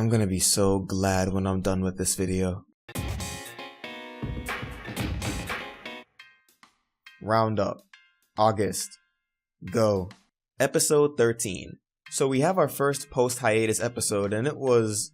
I'm gonna be so glad when I'm done with this video. Roundup. August. Go. Episode 13. So we have our first post-hiatus episode and it was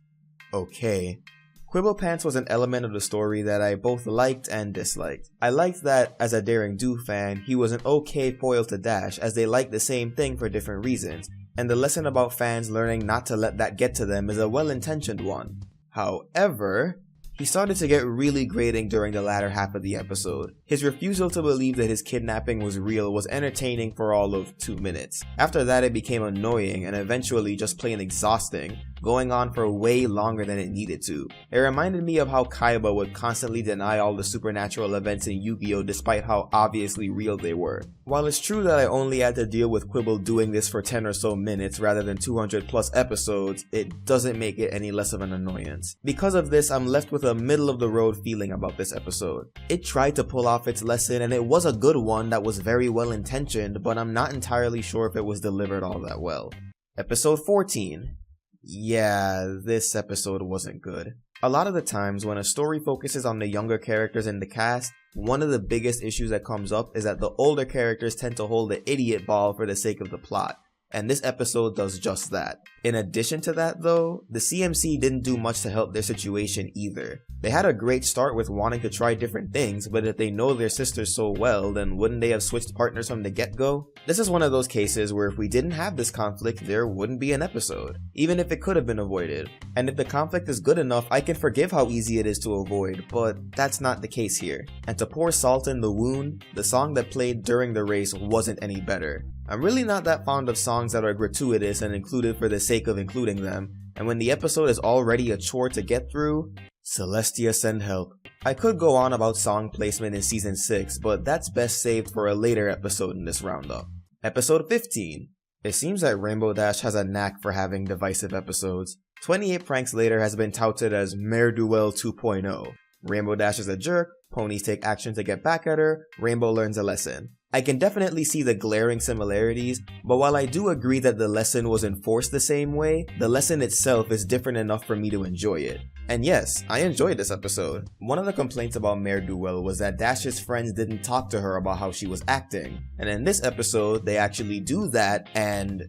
okay. Quibble Pants was an element of the story that I both liked and disliked. I liked that, as a Daring Do fan, he was an okay foil to Dash, as they liked the same thing for different reasons, and the lesson about fans learning not to let that get to them is a well-intentioned one. However, he started to get really grating during the latter half of the episode. His refusal to believe that his kidnapping was real was entertaining for all of 2 minutes. After that, it became annoying and eventually just plain exhausting, going on for way longer than it needed to. It reminded me of how Kaiba would constantly deny all the supernatural events in Yu-Gi-Oh! Despite how obviously real they were. While it's true that I only had to deal with Quibble doing this for 10 or so minutes rather than 200 plus episodes, it doesn't make it any less of an annoyance. Because of this, I'm left with a middle of the road feeling about this episode. It tried to pull off its lesson and it was a good one that was very well intentioned, but I'm not entirely sure if it was delivered all that well. Episode 14. Yeah, this episode wasn't good. A lot of the times when a story focuses on the younger characters in the cast, one of the biggest issues that comes up is that the older characters tend to hold the idiot ball for the sake of the plot. And this episode does just that. In addition to that though, the CMC didn't do much to help their situation either. They had a great start with wanting to try different things, but if they know their sisters so well, then wouldn't they have switched partners from the get-go? This is one of those cases where if we didn't have this conflict, there wouldn't be an episode, even if it could have been avoided. And if the conflict is good enough, I can forgive how easy it is to avoid, but that's not the case here. And to pour salt in the wound, the song that played during the race wasn't any better. I'm really not that fond of songs that are gratuitous and included for the sake of including them, and when the episode is already a chore to get through, Celestia send help. I could go on about song placement in Season 6, but that's best saved for a later episode in this roundup. Episode 15. It seems that Rainbow Dash has a knack for having divisive episodes. 28 Pranks Later has been touted as Mare Duel 2.0. Rainbow Dash is a jerk, ponies take action to get back at her, Rainbow learns a lesson. I can definitely see the glaring similarities, but while I do agree that the lesson was enforced the same way, the lesson itself is different enough for me to enjoy it. And yes, I enjoyed this episode. One of the complaints about Mare Duel was that Dash's friends didn't talk to her about how she was acting, and in this episode, they actually do that, and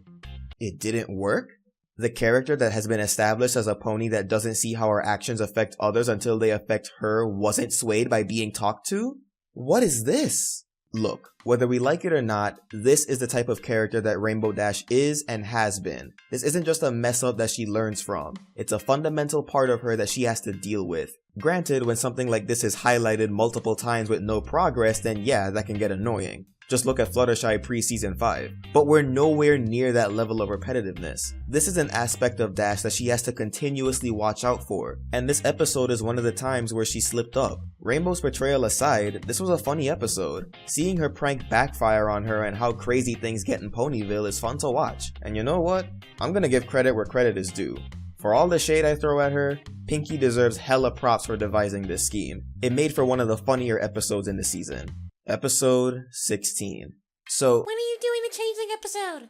it didn't work? The character that has been established as a pony that doesn't see how her actions affect others until they affect her wasn't swayed by being talked to? What is this? Look, whether we like it or not, this is the type of character that Rainbow Dash is and has been. This isn't just a mess up that she learns from. It's a fundamental part of her that she has to deal with. Granted, when something like this is highlighted multiple times with no progress, then yeah, that can get annoying. Just look at Fluttershy pre-Season 5. But we're nowhere near that level of repetitiveness. This is an aspect of Dash that she has to continuously watch out for, and this episode is one of the times where she slipped up. Rainbow's portrayal aside, this was a funny episode. Seeing her prank backfire on her and how crazy things get in Ponyville is fun to watch. And you know what? I'm gonna give credit where credit is due. For all the shade I throw at her, Pinky deserves hella props for devising this scheme. It made for one of the funnier episodes in the season. Episode 16. So, when are you doing the Changeling episode?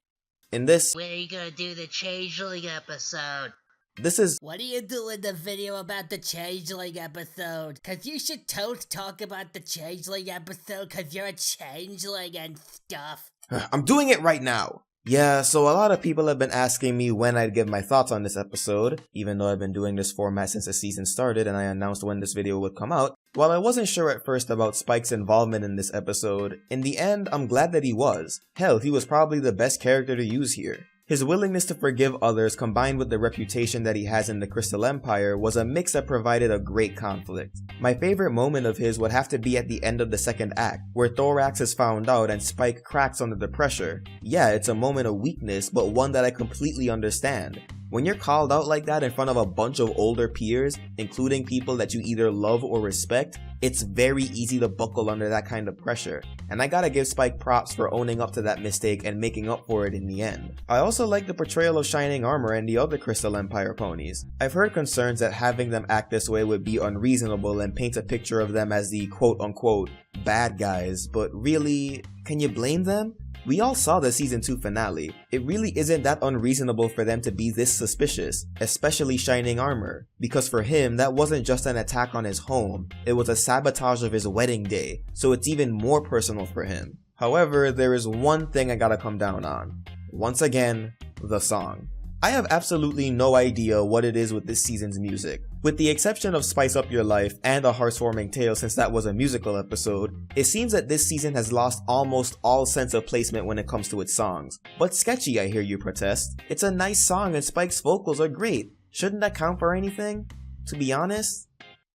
In this, When are you gonna do the Changeling episode? this is What are you doing the video about the Changeling episode? Cause you should talk about the Changeling episode cause you're a changeling and stuff. I'm doing it right now! Yeah, so a lot of people have been asking me when I'd give my thoughts on this episode, even though I've been doing this format since the season started and I announced when this video would come out. While I wasn't sure at first about Spike's involvement in this episode, in the end, I'm glad that he was. Hell, he was probably the best character to use here. His willingness to forgive others combined with the reputation that he has in the Crystal Empire was a mix that provided a great conflict. My favorite moment of his would have to be at the end of the second act, where Thorax is found out and Spike cracks under the pressure. Yeah, it's a moment of weakness, but one that I completely understand. When you're called out like that in front of a bunch of older peers, including people that you either love or respect, it's very easy to buckle under that kind of pressure, and I gotta give Spike props for owning up to that mistake and making up for it in the end. I also like the portrayal of Shining Armor and the other Crystal Empire ponies. I've heard concerns that having them act this way would be unreasonable and paint a picture of them as the quote-unquote bad guys, but really, can you blame them? We all saw the season 2 finale. It really isn't that unreasonable for them to be this suspicious, especially Shining Armor, because for him that wasn't just an attack on his home, it was a sabotage of his wedding day, so it's even more personal for him. However, there is one thing I gotta come down on. Once again, the song. I have absolutely no idea what it is with this season's music. With the exception of Spice Up Your Life and A Heartwarming Tale, since that was a musical episode, it seems that this season has lost almost all sense of placement when it comes to its songs. But Sketchy, I hear you protest. It's a nice song and Spike's vocals are great. Shouldn't that count for anything? To be honest,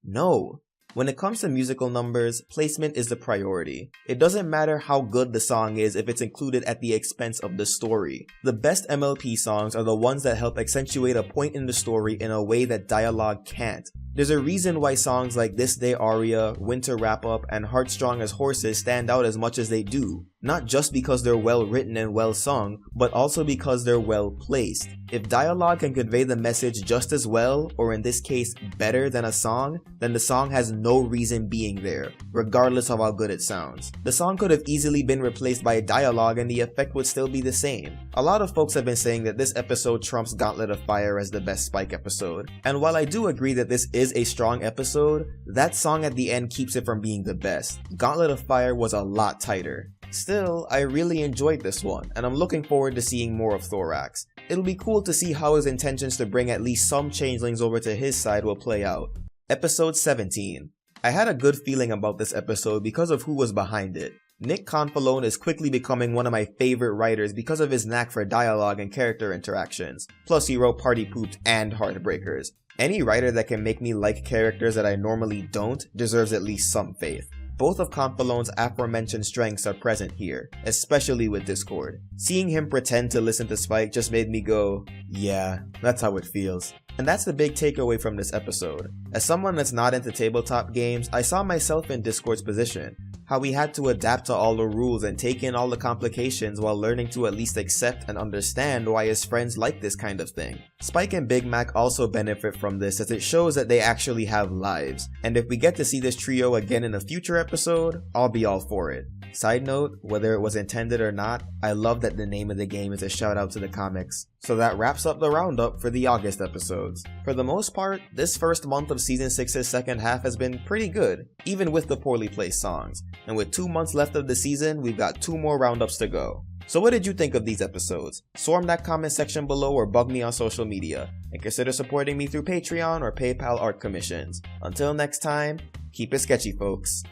no. When it comes to musical numbers, placement is the priority. It doesn't matter how good the song is if it's included at the expense of the story. The best MLP songs are the ones that help accentuate a point in the story in a way that dialogue can't. There's a reason why songs like This Day Aria, Winter Wrap Up, and Heartstrong as Horses stand out as much as they do. Not just because they're well written and well sung, but also because they're well placed. If dialogue can convey the message just as well, or in this case better than a song, then the song has no reason being there, regardless of how good it sounds. The song could have easily been replaced by dialogue and the effect would still be the same. A lot of folks have been saying that this episode trumps Gauntlet of Fire as the best Spike episode, and while I do agree that this is a strong episode, that song at the end keeps it from being the best. Gauntlet of Fire was a lot tighter. Still, I really enjoyed this one, and I'm looking forward to seeing more of Thorax. It'll be cool to see how his intentions to bring at least some changelings over to his side will play out. Episode 17. I had a good feeling about this episode because of who was behind it. Nick Confalone is quickly becoming one of my favorite writers because of his knack for dialogue and character interactions. Plus he wrote Party Poops and Heartbreakers. Any writer that can make me like characters that I normally don't deserves at least some faith. Both of Confalone's aforementioned strengths are present here, especially with Discord. Seeing him pretend to listen to Spike just made me go, yeah, that's how it feels. And that's the big takeaway from this episode. As someone that's not into tabletop games, I saw myself in Discord's position. How he had to adapt to all the rules and take in all the complications while learning to at least accept and understand why his friends like this kind of thing. Spike and Big Mac also benefit from this as it shows that they actually have lives, and if we get to see this trio again in a future episode, I'll be all for it. Side note, whether it was intended or not, I love that the name of the game is a shout out to the comics. So that wraps up the roundup for the August episodes. For the most part, this first month of season 6's second half has been pretty good, even with the poorly placed songs. And with 2 months left of the season, we've got 2 more roundups to go. So what did you think of these episodes? Storm that comment section below or bug me on social media. And consider supporting me through Patreon or PayPal art commissions. Until next time, keep it sketchy, folks.